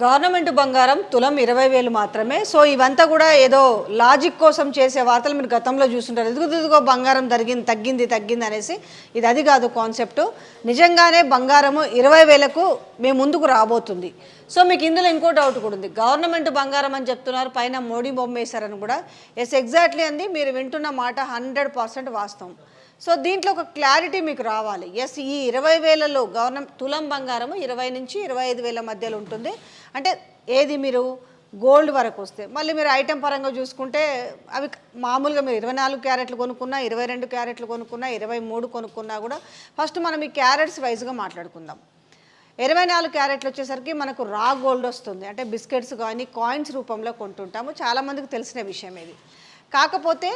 Government బంగారం తులం 20,000 మాత్రమే. సో ఇవంతా కూడా ఏదో లాజిక్ కోసం చేసే వార్తలు మీరు గతంలో చూస్తుంటారు. ఇదిగో బంగారం తగ్గింది అనేసి. ఇది అది కాదు కాన్సెప్ట్. నిజంగానే బంగారము 20,000కు మేము ముందుకు రాబోతుంది. సో మీకు ఇందులో ఇంకో డౌట్ కూడా ఉంది. గవర్నమెంట్ బంగారం అని చెప్తున్నారు, పైన మోడీ బొమ్మ వేశారని కూడా. ఎస్, ఎగ్జాక్ట్లీ అంది. మీరు వింటున్న మాట 100% వాస్తవం. సో దీంట్లో ఒక క్లారిటీ మీకు రావాలి. ఎస్, ఈ 20,000లో తులం బంగారము 20 నుంచి 25,000 మధ్యలో ఉంటుంది. అంటే ఏది మీరు గోల్డ్ వరకు వస్తే, మళ్ళీ మీరు ఐటెం పరంగా చూసుకుంటే అవి మామూలుగా మీరు 24 క్యారెట్లు కొనుక్కున్నా, 22 క్యారెట్లు కొనుక్కున్నా, 23 కొనుక్కున్నా కూడా ఫస్ట్ మనం ఈ క్యారెట్స్ వైజ్గా మాట్లాడుకుందాం. 24 క్యారెట్లు వచ్చేసరికి మనకు రా గోల్డ్ వస్తుంది. అంటే బిస్కెట్స్ కానీ కాయిన్స్ రూపంలో కొంటుంటాము. చాలామందికి తెలిసిన విషయం ఇది. కాకపోతే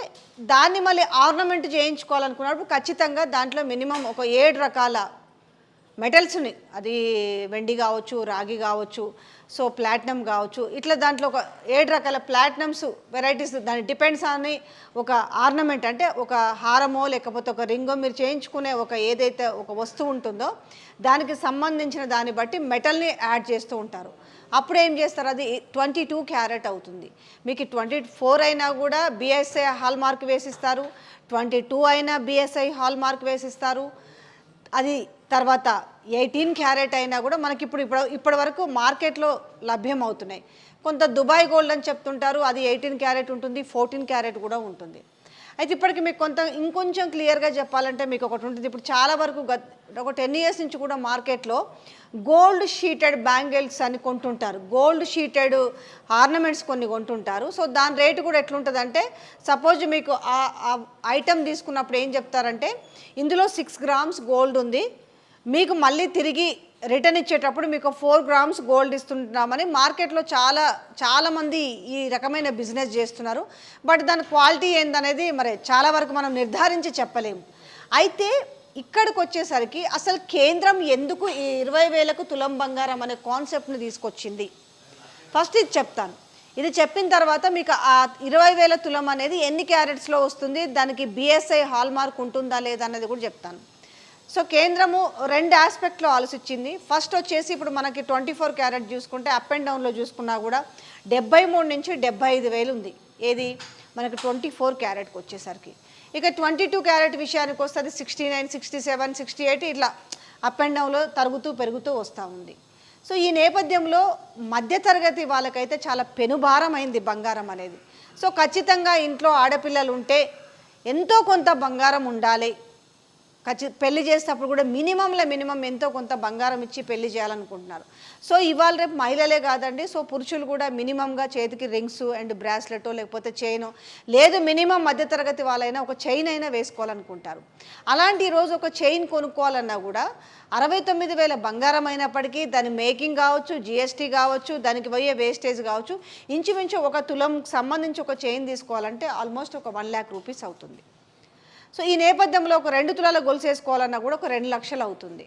దాన్ని మళ్ళీ ఆర్నమెంట్ చేయించుకోవాలనుకున్నప్పుడు ఖచ్చితంగా దాంట్లో మినిమం ఒక 7 రకాల మెటల్స్ని, అది వెండి కావచ్చు, రాగి కావచ్చు, సో ప్లాటినం కావచ్చు, ఇట్లా దాంట్లో ఒక 7 రకాల ప్లాటినమ్స్ వెరైటీస్, దాని డిపెండ్స్ అని ఒక ఆర్నమెంట్ అంటే ఒక హారమో లేకపోతే ఒక రింగో మీరు చేయించుకునే ఒక ఏదైతే ఒక వస్తువు ఉంటుందో దానికి సంబంధించిన దాన్ని బట్టి మెటల్ని యాడ్ చేస్తూ ఉంటారు. అప్పుడు ఏం చేస్తారు, అది 22 క్యారెట్ అవుతుంది. మీకు 24 అయినా కూడా బిఎస్ఐ హాల్ మార్క్ వేసిస్తారు, 22 అయినా బిఎస్ఐ హాల్ మార్క్ వేసిస్తారు. అది తర్వాత 18 క్యారెట్ అయినా కూడా మనకి ఇప్పటి వరకు మార్కెట్లో లభ్యం అవుతున్నాయి. కొంత దుబాయ్ గోల్డ్ అని చెప్తుంటారు, అది 18 క్యారెట్ ఉంటుంది, 14 క్యారెట్ కూడా ఉంటుంది. అయితే ఇప్పటికి మీకు ఇంకొంచెం క్లియర్గా చెప్పాలంటే మీకు ఒకటి ఉంటుంది. ఇప్పుడు చాలా వరకు ఒక 10 ఇయర్స్ నుంచి కూడా మార్కెట్లో గోల్డ్ షీటెడ్ బ్యాంగిల్స్ అని కొంటుంటారు, గోల్డ్ షీటెడ్ ఆర్నమెంట్స్ కొన్ని కొంటుంటారు. సో దాని రేటు కూడా ఎట్లుంటుందంటే, సపోజ్ మీకు ఆ ఐటెం తీసుకున్నప్పుడు ఏం చెప్తారంటే, ఇందులో 6 గ్రామ్స్ గోల్డ్ ఉంది, మీకు మళ్ళీ తిరిగి రిటర్న్ ఇచ్చేటప్పుడు మీకు 4 గ్రామ్స్ గోల్డ్ ఇస్తున్నామని మార్కెట్లో చాలామంది ఈ రకమైన బిజినెస్ చేస్తున్నారు. బట్ దాని క్వాలిటీ ఏందనేది మరి చాలా వరకు మనం నిర్ధారించి చెప్పలేము. అయితే ఇక్కడికి వచ్చేసరికి అసలు కేంద్రం ఎందుకు ఈ 20,000కు తులం బంగారం అనే కాన్సెప్ట్ని తీసుకొచ్చింది, ఫస్ట్ ఇది చెప్తాను. ఇది చెప్పిన తర్వాత మీకు ఆ 20,000 తులం అనేది ఎన్ని క్యారెట్స్లో వస్తుంది, దానికి బిఎస్ఐ హాల్ మార్క్ ఉంటుందా లేదా అనేది కూడా చెప్తాను. సో కేంద్రము 2 ఆస్పెక్ట్లో ఆలోచించింది. ఫస్ట్ వచ్చేసి ఇప్పుడు మనకి 24 క్యారెట్ చూసుకుంటే అప్ అండ్ డౌన్లో చూసుకున్నా కూడా 73 నుంచి 75,000 ఉంది. ఏది మనకి 24 క్యారెట్కి వచ్చేసరికి. ఇక 22 క్యారెట్ విషయానికి వస్తే అది 69, 67, 68 ఇట్లా అప్ అండ్ డౌన్లో పెరుగుతూ వస్తూ ఉంది. సో ఈ నేపథ్యంలో మధ్యతరగతి వాళ్ళకైతే చాలా పెనుభారమైంది బంగారం అనేది. సో ఖచ్చితంగా ఇంట్లో ఆడపిల్లలు ఉంటే ఎంతో కొంత బంగారం ఉండాలి. పెళ్లి చేసేటప్పుడు కూడా మినిమం ఎంతో కొంత బంగారం ఇచ్చి పెళ్లి చేయాలనుకుంటున్నారు. సో ఇవాళ రేపు మహిళలే కాదండి, సో పురుషులు కూడా మినిమంగా చేతికి రింగ్స్ అండ్ బ్రాస్లెట్ లేకపోతే చైన్, లేదు మినిమం మధ్యతరగతి వాళ్ళైనా ఒక చైన్ అయినా వేసుకోవాలనుకుంటారు. అలాంటి ఈరోజు ఒక చైన్ కొనుక్కోవాలన్నా కూడా 69,000 బంగారం అయినప్పటికీ దాని మేకింగ్ కావచ్చు, జిఎస్టీ కావచ్చు, దానికి పోయే వేస్టేజ్ కావచ్చు, ఇంచుమించు ఒక తులంకి సంబంధించి ఒక చైన్ తీసుకోవాలంటే ఆల్మోస్ట్ ఒక 1 lakh రూపీస్ అవుతుంది. సో ఈ నేపథ్యంలో ఒక 2 తులాల గొలుసు వేసుకోవాలన్నా కూడా ఒక 2 లక్షలు అవుతుంది.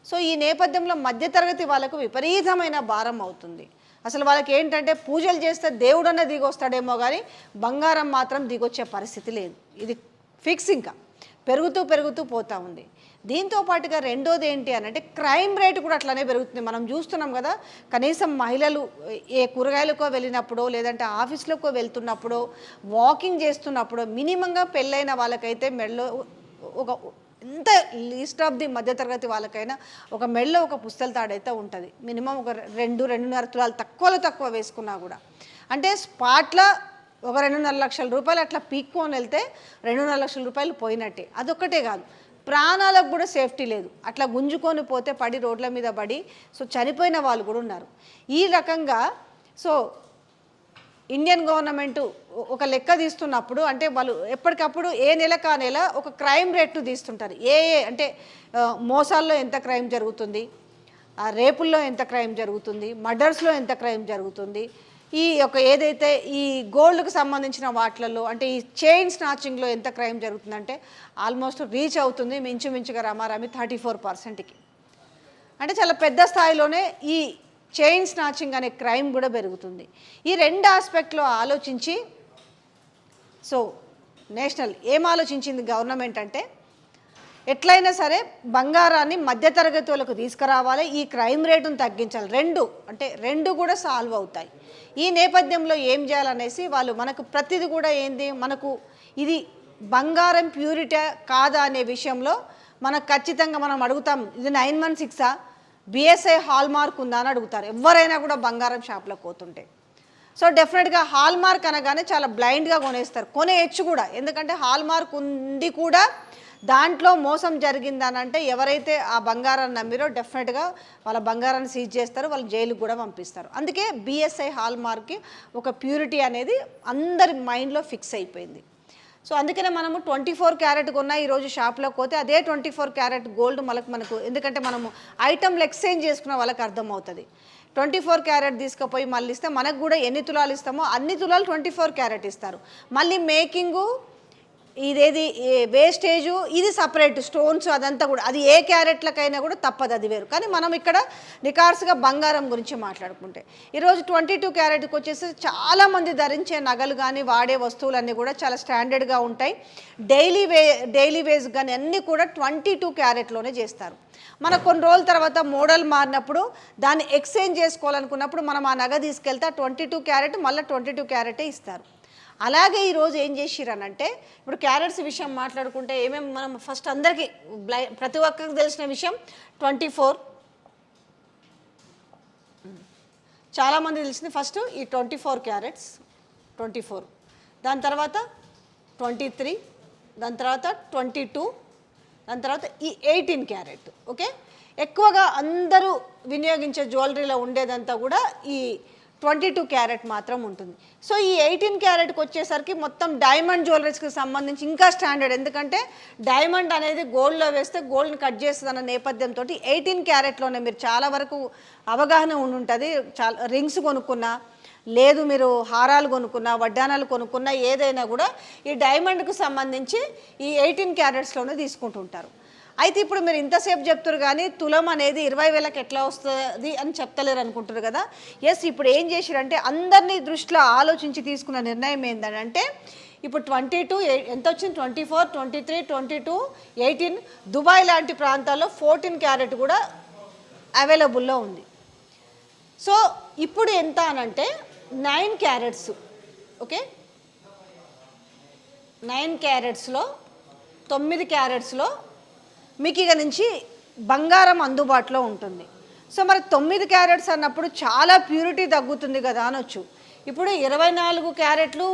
సో ఈ నేపథ్యంలో మధ్యతరగతి వాళ్ళకు విపరీతమైన భారం అవుతుంది. అసలు వాళ్ళకి ఏంటంటే పూజలు చేస్తే దేవుడన్న దిగొస్తాడేమో కానీ బంగారం మాత్రం దిగొచ్చే పరిస్థితి లేదు. ఇది ఫిక్స్, ఇంకా పెరుగుతూ పోతూ ఉంది. దీంతో పాటుగా రెండోది ఏంటి అని అంటే క్రైమ్ రేటు కూడా అట్లనే పెరుగుతుంది. మనం చూస్తున్నాం కదా, కనీసం మహిళలు ఏ కూరగాయలకో వెళ్ళినప్పుడు లేదంటే ఆఫీస్లోకో వెళ్తున్నప్పుడు వాకింగ్ చేస్తున్నప్పుడు మినిమంగా పెళ్ళైన వాళ్ళకైతే మెడలో ఒక ఎంత లీస్ట్ ఆఫ్ ది మధ్యతరగతి వాళ్ళకైనా ఒక మెడలో ఒక పుస్తల తాడైతే ఉంటుంది. మినిమం ఒక 2-2.5 తులాలు తక్కువ వేసుకున్నా కూడా, అంటే స్పాట్లో ఒక 2.5 లక్షల రూపాయలు అట్లా పీక్కొని వెళ్తే 2.5 లక్షల రూపాయలు పోయినట్టే. అదొక్కటే కాదు, ప్రాణాలకు కూడా సేఫ్టీ లేదు. అట్లా గుంజుకొని పోతే రోడ్ల మీద పడి సో చనిపోయిన వాళ్ళు కూడా ఉన్నారు. ఈ రకంగా సో ఇండియన్ గవర్నమెంట్ ఒక లెక్క తీస్తున్నప్పుడు అంటే వాళ్ళు ఎప్పటికప్పుడు ఏ నెలకు ఆ నెల ఒక క్రైమ్ రేట్ను తీస్తుంటారు. అంటే మోసాల్లో ఎంత క్రైమ్ జరుగుతుంది, రేపుల్లో ఎంత క్రైమ్ జరుగుతుంది, మర్డర్స్లో ఎంత క్రైమ్ జరుగుతుంది, ఈ యొక్క ఏదైతే ఈ గోల్డ్కి సంబంధించిన వాటిలలో అంటే ఈ చైన్ స్నాచింగ్లో ఎంత క్రైమ్ జరుగుతుందంటే ఆల్మోస్ట్ రీచ్ అవుతుంది మించుమించుగా రమారమి 34%కి. అంటే చాలా పెద్ద స్థాయిలోనే ఈ చైన్ స్నాచింగ్ అనే క్రైమ్ కూడా పెరుగుతుంది. ఈ 2 ఆస్పెక్ట్లో ఆలోచించి సో నేషనల్ ఏం ఆలోచించింది గవర్నమెంట్ అంటే, ఎట్లయినా సరే బంగారాన్ని మధ్యతరగతి వాళ్ళకు తీసుకురావాలి, ఈ క్రైమ్ రేటును తగ్గించాలి. రెండు కూడా సాల్వ్ అవుతాయి. ఈ నేపథ్యంలో ఏం చేయాలనేసి వాళ్ళు మనకు ప్రతిదీ కూడా ఏంది, మనకు ఇది బంగారం ప్యూరిటీ కాదా అనే విషయంలో మనకు ఖచ్చితంగా మనం అడుగుతాం. ఇది 916 బిఎస్ఐ హాల్ మార్క్ ఉందా అని అడుగుతారు ఎవరైనా కూడా బంగారం షాప్లో పోతుంటే. సో డెఫినెట్గా హాల్ మార్క్ అనగానే చాలా బ్లైండ్గా కొనేస్తారు, కొనేయచ్చు కూడా. ఎందుకంటే హాల్ మార్క్ ఉండి కూడా దాంట్లో మోసం జరిగిందని అంటే ఎవరైతే ఆ బంగారాన్ని నమ్మిరో డెఫినెట్గా వాళ్ళ బంగారాన్ని సీజ్ చేస్తారు, వాళ్ళు జైలుకు కూడా పంపిస్తారు. అందుకే బిఎస్ఐ హాల్ మార్క్కి ఒక ప్యూరిటీ అనేది అందరి మైండ్లో ఫిక్స్ అయిపోయింది. సో అందుకనే మనము 24 క్యారెట్ కొన్న ఈరోజు షాప్లోకి పోతే అదే 24 క్యారెట్ గోల్డ్ మనకు ఎందుకంటే మనము ఐటమ్లు ఎక్స్చేంజ్ చేసుకున్న వాళ్ళకి అర్థమవుతుంది. 24 క్యారెట్ తీసుకుపోయి మళ్ళీ ఇస్తే మనకు కూడా ఎన్ని తులాలు ఇస్తామో అన్ని తులాలు 24 క్యారెట్ ఇస్తారు. మళ్ళీ మేకింగు ఇదేది వేస్టేజు ఇది సపరేట్, స్టోన్స్ అదంతా కూడా అది ఏ క్యారెట్లకైనా కూడా తప్పదు, అది వేరు. కానీ మనం ఇక్కడ నికార్సుగా బంగారం గురించి మాట్లాడుకుంటే ఈరోజు 22 క్యారెట్కి వచ్చేసి చాలామంది ధరించే నగలు కానీ వాడే వస్తువులన్నీ కూడా చాలా స్టాండర్డ్గా ఉంటాయి. డైలీ వేస్ కానీ అన్నీ కూడా 22 క్యారెట్లోనే చేస్తారు. మనకు కొన్ని రోజుల తర్వాత మోడల్ మారినప్పుడు దాన్ని ఎక్స్చేంజ్ చేసుకోవాలనుకున్నప్పుడు మనం ఆ నగ తీసుకెళ్తే 22 క్యారెట్ మళ్ళీ 22 క్యారెటే ఇస్తారు. అలాగే ఈరోజు ఏం చేసిరనంటే ఇప్పుడు క్యారెట్స్ విషయం మాట్లాడుకుంటే ఏమేమి మనం ఫస్ట్ అందరికీ ప్రతి ఒక్కరికి తెలిసిన విషయం 24, చాలామంది తెలిసింది ఫస్ట్ ఈ 24 క్యారెట్స్ 24, దాని తర్వాత 23, దాని తర్వాత 22, దాని తర్వాత ఈ 18 క్యారెట్. ఓకే, ఎక్కువగా అందరూ వినియోగించే జ్యువెలరీలో ఉండేదంతా కూడా ఈ 22 క్యారెట్ మాత్రం ఉంటుంది. సో ఈ 18 క్యారెట్కి వచ్చేసరికి మొత్తం డైమండ్ జ్యువెలరీస్కి సంబంధించి ఇంకా స్టాండర్డ్, ఎందుకంటే డైమండ్ అనేది గోల్డ్లో వేస్తే గోల్డ్ని కట్ చేస్తుంది అన్న నేపథ్యంతో 18 క్యారెట్లోనే మీరు చాలా వరకు అవగాహన ఉంటుంది. చాలా రింగ్స్ కొనుక్కున్నా లేదు, మీరు హారాలు కొనుక్కున్నా వడ్డానాలు కొనుక్కున్నా ఏదైనా కూడా ఈ డైమండ్కు సంబంధించి ఈ 18 క్యారెట్స్లోనే తీసుకుంటుంటారు. అయితే ఇప్పుడు మీరు ఇంతసేపు చెప్తారు కానీ తులం అనేది 20,000కి ఎట్లా వస్తుంది అని చెప్తలేరు అనుకుంటారు కదా. ఎస్, ఇప్పుడు ఏం చేశారంటే అందరినీ దృష్టిలో ఆలోచించి తీసుకున్న నిర్ణయం ఏంటంటే ఇప్పుడు 22 ఎంత వచ్చింది, 24, 23, 22, 18 దుబాయ్ లాంటి ప్రాంతాల్లో 14 క్యారెట్ కూడా అవైలబుల్లో ఉంది. సో ఇప్పుడు ఎంత అనంటే 9 క్యారెట్స్. ఓకే, 9 క్యారెట్స్లో 9 క్యారెట్స్లో మీకు ఇక నుంచి బంగారం అందుబాటులో ఉంటుంది. సో మరి 9 క్యారెట్స్ అన్నప్పుడు చాలా ప్యూరిటీ తగ్గుతుంది కదా అనొచ్చు. ఇప్పుడు 24 క్యారెట్లు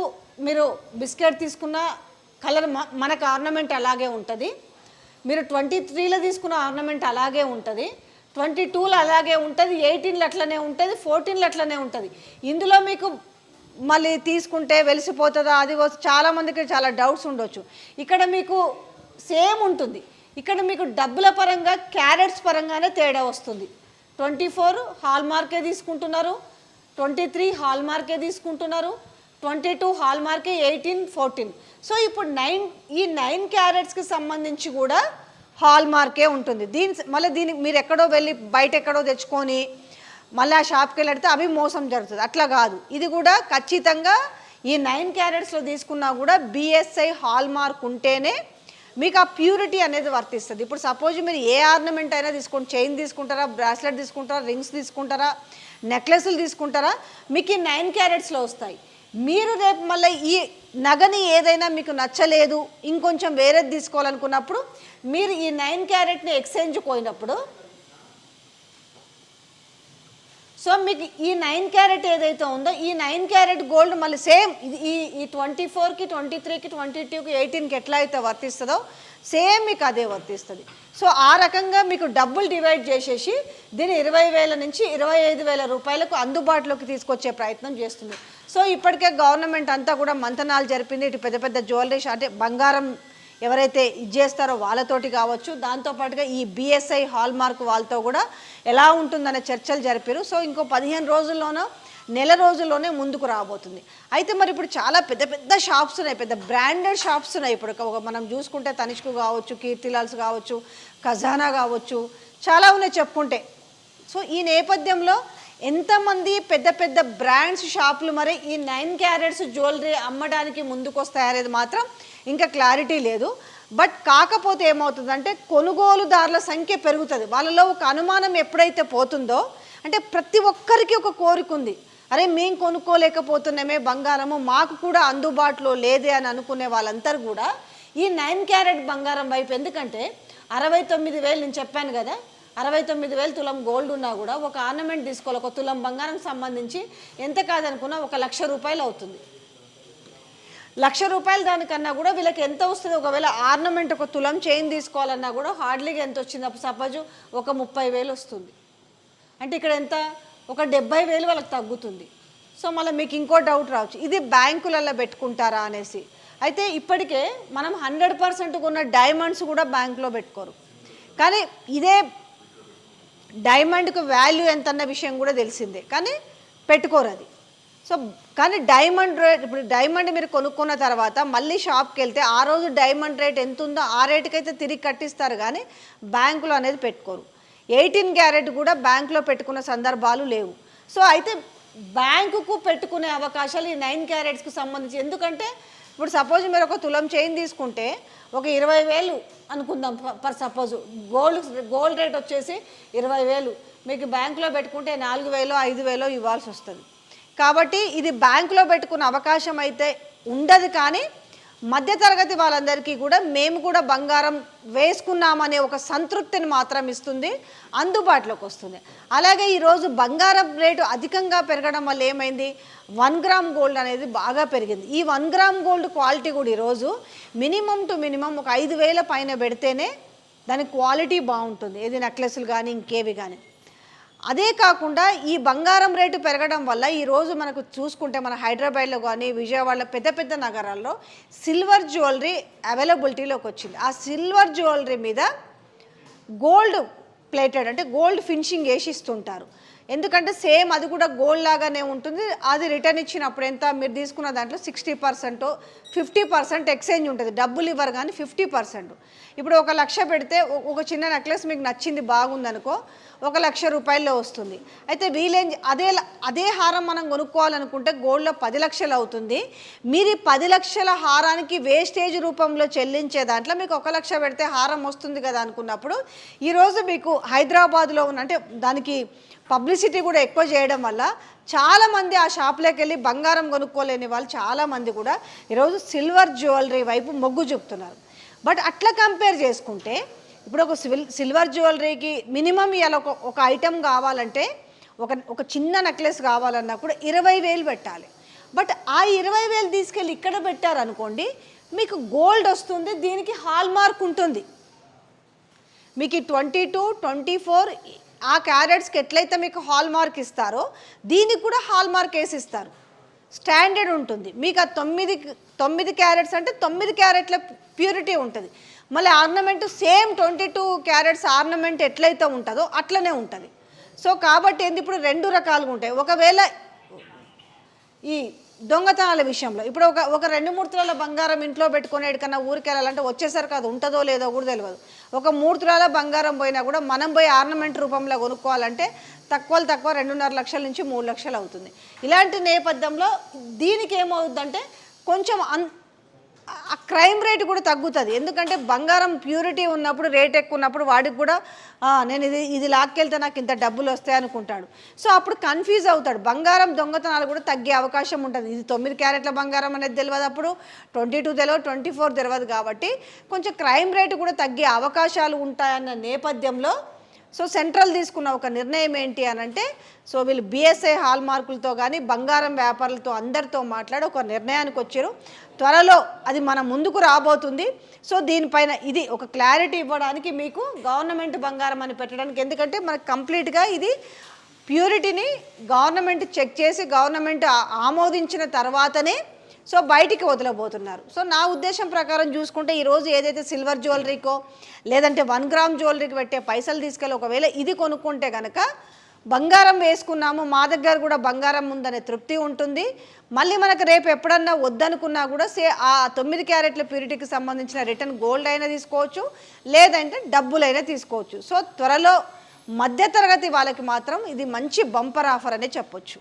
మీరు బిస్కెట్ తీసుకున్న కలర్ మనకు ఆర్నమెంట్ అలాగే ఉంటుంది, మీరు 23లో తీసుకున్న ఆర్నమెంట్ అలాగే ఉంటుంది, 22లో అలాగే ఉంటుంది, 18లో అట్లనే ఉంటుంది, 14లో అట్లనే ఉంటుంది. ఇందులో మీకు మళ్ళీ తీసుకుంటే వెలిసిపోతుందా అది చాలామందికి చాలా డౌట్స్ ఉండొచ్చు. ఇక్కడ మీకు సేమ్ ఉంటుంది, ఇక్కడ మీకు డబ్బుల పరంగా క్యారెట్స్ పరంగానే తేడా వస్తుంది. 24 హాల్ మార్కే తీసుకుంటున్నారు, 23 హాల్ మార్కే తీసుకుంటున్నారు, 22 హాల్ మార్కే, 18, 14. సో ఇప్పుడు ఈ 9 క్యారెట్స్కి సంబంధించి కూడా హాల్ మార్కే ఉంటుంది. దీనికి మీరు ఎక్కడో వెళ్ళి బయట ఎక్కడో తెచ్చుకొని మళ్ళీ ఆ షాప్కి వెళ్ళితే అవి మోసం జరుగుతుంది, అట్లా కాదు. ఇది కూడా ఖచ్చితంగా ఈ 9 క్యారెట్స్లో తీసుకున్నా కూడా బిఎస్ఐ హాల్ మార్క్ ఉంటేనే మీకు ఆ ప్యూరిటీ అనేది వర్తిస్తుంది. ఇప్పుడు సపోజ్ మీరు ఏ ఆర్నమెంట్ అయినా తీసుకోండి, చైన్ తీసుకుంటారా, బ్రాస్లెట్ తీసుకుంటారా, రింగ్స్ తీసుకుంటారా, నెక్లెస్లు తీసుకుంటారా, మీకు ఈ 9 క్యారెట్స్లో వస్తాయి. మీరు రేపు మళ్ళీ ఈ నగని ఏదైనా మీకు నచ్చలేదు ఇంకొంచెం వేరేది తీసుకోవాలనుకున్నప్పుడు మీరు ఈ 9 క్యారెట్ని ఎక్స్చేంజ్ పోయినప్పుడు సో మీకు ఈ 9 క్యారెట్ ఏదైతే ఉందో ఈ 9 క్యారెట్ గోల్డ్ మళ్ళీ సేమ్ ఈ 24కి, 23కి, 22కి, 18కి ఎట్లా అయితే వర్తిస్తుందో సేమ్ మీకు అదే వర్తిస్తుంది. సో ఆ రకంగా మీకు డబ్బులు డివైడ్ చేసేసి దీన్ని 20,000 నుంచి 25,000 రూపాయలకు అందుబాటులోకి తీసుకొచ్చే ప్రయత్నం చేస్తుంది. సో ఇప్పటికే గవర్నమెంట్ అంతా కూడా మంతనాలు జరిపింది. ఇటు పెద్ద పెద్ద జ్యువెలరీ అంటే బంగారం ఎవరైతే ఇది చేస్తారో వాళ్ళతోటి కావచ్చు, దాంతోపాటుగా ఈ బిఎస్ఐ హాల్ మార్క్ వాళ్ళతో కూడా ఎలా ఉంటుందనే చర్చలు జరిపారు. సో ఇంకో 15 రోజుల్లోనో నెల రోజుల్లోనే ముందుకు రాబోతుంది. అయితే మరి ఇప్పుడు చాలా పెద్ద పెద్ద షాప్స్ ఉన్నాయి, పెద్ద బ్రాండెడ్ షాప్స్ ఉన్నాయి. ఇప్పుడు మనం చూసుకుంటే తనిష్క్ కావచ్చు, కీర్తిలాల్స్ కావచ్చు, ఖజానా కావచ్చు, చాలా ఉన్నాయి చెప్పుకుంటే. సో ఈ నేపథ్యంలో ఎంతమంది పెద్ద పెద్ద బ్రాండ్స్ షాపులు మరి ఈ 9 క్యారెట్స్ జ్యువెలరీ అమ్మడానికి ముందుకు వస్తాయనేది మాత్రం ఇంకా క్లారిటీ లేదు. బట్ కాకపోతే ఏమవుతుందంటే కొనుగోలుదారుల సంఖ్య పెరుగుతుంది. వాళ్ళలో ఒక అనుమానం ఎప్పుడైతే పోతుందో, అంటే ప్రతి ఒక్కరికి ఒక కోరిక ఉంది, అరే మేము కొనుక్కోలేకపోతున్నామే బంగారము, మాకు కూడా అందుబాటులో లేదే అని అనుకునే వాళ్ళందరూ కూడా ఈ 9 క్యారెట్ బంగారం వైపు, ఎందుకంటే 69,000 నేను చెప్పాను కదా, 69,000 తులం గోల్డ్ ఉన్నా కూడా ఒక ఆర్నమెంట్ తీసుకోవాలి, ఒక తులం బంగారం సంబంధించి ఎంత కాదనుకున్నా 1,00,000 రూపాయలు అవుతుంది. 1,00,000 రూపాయలు దానికన్నా కూడా వీళ్ళకి ఎంత వస్తుంది? ఒకవేళ ఆర్నమెంట్ ఒక తులం చైన్ తీసుకోవాలన్నా కూడా హార్డ్లీగా ఎంత వచ్చింది? సపోజ్ ఒక 30,000 వస్తుంది. అంటే ఇక్కడ ఎంత? ఒక 70,000 వాళ్ళకి తగ్గుతుంది. సో మళ్ళీ మీకు ఇంకో డౌట్ రావచ్చు, ఇది బ్యాంకులలో పెట్టుకుంటారా అనేసి. అయితే ఇప్పటికే మనం 100% ఉన్న డైమండ్స్ కూడా బ్యాంకులో పెట్టుకోరు, కానీ ఇదే డైమండ్కు వాల్యూ ఎంత అన్న విషయం కూడా తెలిసిందే, కానీ పెట్టుకోరు అది. సో కానీ డైమండ్ రేట్, ఇప్పుడు డైమండ్ మీరు కొనుక్కున్న తర్వాత మళ్ళీ షాప్కి వెళ్తే ఆ రోజు డైమండ్ రేట్ ఎంత ఉందో ఆ రేటుకి అయితే తిరిగి కట్టిస్తారు, కానీ బ్యాంకులో అనేది పెట్టుకోరు. 18 క్యారెట్ కూడా బ్యాంకులో పెట్టుకున్న సందర్భాలు లేవు. సో అయితే బ్యాంకుకు పెట్టుకునే అవకాశాలు ఈ 9 క్యారెట్స్కి సంబంధించి, ఎందుకంటే ఇప్పుడు సపోజ్ మీరు ఒక తులం చైన్ తీసుకుంటే ఒక 20,000 అనుకుందాం పర్ సపోజ్, గోల్డ్ రేట్ వచ్చేసి 20,000, మీకు బ్యాంకులో పెట్టుకుంటే 4,000 5,000 ఇవ్వాల్సి వస్తుంది. కాబట్టి ఇది బ్యాంకులో పెట్టుకున్న అవకాశం అయితే ఉండదు, కానీ మధ్యతరగతి వాళ్ళందరికీ కూడా మేము కూడా బంగారం వేసుకున్నామనే ఒక సంతృప్తిని మాత్రం ఇస్తుంది, అందుబాటులోకి వస్తుంది. అలాగే ఈరోజు బంగారం రేటు అధికంగా పెరగడం వల్ల ఏమైంది? 1 గ్రామ్ గోల్డ్ అనేది బాగా పెరిగింది. ఈ 1 గ్రామ్ గోల్డ్ క్వాలిటీ కూడా ఈరోజు మినిమం టు మినిమం ఒక 5,000 పైన పెడితేనే దాని క్వాలిటీ బాగుంటుంది, ఏది నెక్లెస్లు కానీ ఇంకేవి కానీ. అదే కాకుండా ఈ బంగారం రేటు పెరగడం వల్ల ఈరోజు మనకు చూసుకుంటే మన హైదరాబాద్లో కానీ విజయవాడలో పెద్ద పెద్ద నగరాల్లో సిల్వర్ జ్యువెలరీ అవైలబిలిటీలోకి వచ్చింది. ఆ సిల్వర్ జ్యువెలరీ మీద గోల్డ్ ప్లేటెడ్, అంటే గోల్డ్ ఫినిషింగ్ వేసి ఇస్తుంటారు. ఎందుకంటే సేమ్ అది కూడా గోల్డ్ లాగానే ఉంటుంది. అది రిటర్న్ ఇచ్చినప్పుడు ఎంత, మీరు తీసుకున్న దాంట్లో 60% 50% ఎక్స్చేంజ్ ఉంటుంది, డబ్బులు ఇవ్వరు కానీ 50%. ఇప్పుడు 1,00,000 పెడితే ఒక చిన్న నెక్లెస్ మీకు నచ్చింది బాగుందనుకో 1,00,000 రూపాయల్లో వస్తుంది. అయితే వీలేం అదే హారం మనం కొనుక్కోవాలనుకుంటే గోల్డ్లో 10 లక్షలు అవుతుంది. మీరు 10 లక్షల హారానికి వేస్టేజ్ రూపంలో చెల్లించే దాంట్లో మీకు 1,00,000 పెడితే హారం వస్తుంది కదా అనుకున్నప్పుడు, ఈరోజు మీకు హైదరాబాద్లో ఉన్న, అంటే దానికి పబ్లిసిటీ కూడా ఎక్కువ చేయడం వల్ల చాలామంది ఆ షాప్లోకి వెళ్ళి బంగారం కొనుక్కోలేని వాళ్ళు చాలామంది కూడా ఈరోజు సిల్వర్ జ్యువెలరీ వైపు మొగ్గు చూపుతున్నారు. బట్ అట్లా కంపేర్ చేసుకుంటే ఇప్పుడు ఒక సిల్వర్ జ్యువెలరీకి మినిమం ఇలా ఒక ఐటెం కావాలంటే ఒక చిన్న నెక్లెస్ కావాలన్నా కూడా 20,000 పెట్టాలి. బట్ ఆ 20,000 తీసుకెళ్ళి ఇక్కడ పెట్టారనుకోండి, మీకు గోల్డ్ వస్తుంది, దీనికి హాల్ మార్క్ ఉంటుంది. మీకు 22, 24 ఆ క్యారెట్స్కి ఎట్లయితే మీకు హాల్ మార్క్ ఇస్తారో దీనికి కూడా హాల్ మార్క్ వేసి ఇస్తారు, స్టాండర్డ్ ఉంటుంది. మీకు ఆ 9 క్యారెట్స్ అంటే 9 క్యారెట్ల ప్యూరిటీ ఉంటుంది. మళ్ళీ ఆర్నమెంట్ సేమ్ 22 క్యారెట్స్ ఆర్నమెంట్ ఎట్లయితే ఉంటుందో అట్లనే ఉంటుంది. సో కాబట్టి ఏంది, ఇప్పుడు 2 రకాలుగా ఉంటాయి. ఒకవేళ ఈ దొంగతనాల విషయంలో ఇప్పుడు ఒక 2-3 తులాల బంగారం ఇంట్లో పెట్టుకుని ఎక్కడికన్నా ఊరికి వెళ్ళాలంటే వచ్చేసరికి అది ఉంటుందో లేదో కూడా తెలియదు. ఒక 3 తులాల బంగారం పోయినా కూడా మనం పోయి ఆర్నమెంట్ రూపంలో కొనుక్కోవాలంటే తక్కువ 2.5 లక్షల నుంచి 3 లక్షలు అవుతుంది. ఇలాంటి నేపథ్యంలో దీనికి ఏమవుతుందంటే కొంచెం ఆ క్రైమ్ రేట్ కూడా తగ్గుతుంది. ఎందుకంటే బంగారం ప్యూరిటీ ఉన్నప్పుడు, రేట్ ఎక్కువ ఉన్నప్పుడు వాడికి కూడా నేను ఇది లాక్కెళ్తే నాకు ఇంత డబ్బులు వస్తాయి అనుకుంటాడు. సో అప్పుడు కన్ఫ్యూజ్ అవుతాడు. బంగారం దొంగతనాలు కూడా తగ్గే అవకాశం ఉంటుంది. ఇది 9 క్యారెట్ల బంగారం అనేది తెలియదు, అప్పుడు 22 తెలియదు, 24 తెలియదు. కాబట్టి కొంచెం క్రైమ్ రేటు కూడా తగ్గే అవకాశాలు ఉంటాయన్న నేపథ్యంలో సో సెంట్రల్ తీసుకున్న ఒక నిర్ణయం ఏంటి అని అంటే, సో వీళ్ళు బిఎస్ఐ హాల్ మార్కులతో కానీ బంగారం వ్యాపారులతో అందరితో మాట్లాడి ఒక నిర్ణయానికి వచ్చారు. త్వరలో అది మన ముందుకు రాబోతుంది. సో దీనిపైన ఇది ఒక క్లారిటీ ఇవ్వడానికి మీకు గవర్నమెంట్ బంగారం అని పెట్టడానికి, ఎందుకంటే మనకు కంప్లీట్గా ఇది ప్యూరిటీని గవర్నమెంట్ చెక్ చేసి గవర్నమెంట్ ఆమోదించిన తర్వాతనే సో బయటికి వదలబోతున్నారు. సో నా ఉద్దేశం ప్రకారం చూసుకుంటే ఈరోజు ఏదైతే సిల్వర్ జ్యువెలరీకో లేదంటే 1 గ్రామ్ జ్యువెలరీకి పెట్టే పైసలు తీసుకెళ్ళి ఒకవేళ ఇది కొనుక్కుంటే కనుక బంగారం వేసుకున్నాము, మా దగ్గర కూడా బంగారం ఉందనే తృప్తి ఉంటుంది. మళ్ళీ మనకు రేపు ఎప్పుడన్నా వద్దనుకున్నా కూడా ఆ 9 క్యారెట్ల ప్యూరిటీకి సంబంధించిన రిటర్న్ గోల్డ్ అయినా తీసుకోవచ్చు, లేదంటే డబ్బులైనా తీసుకోవచ్చు. సో త్వరలో మధ్యతరగతి వాళ్ళకి మాత్రం ఇది మంచి బంపర్ ఆఫర్ అనే చెప్పొచ్చు.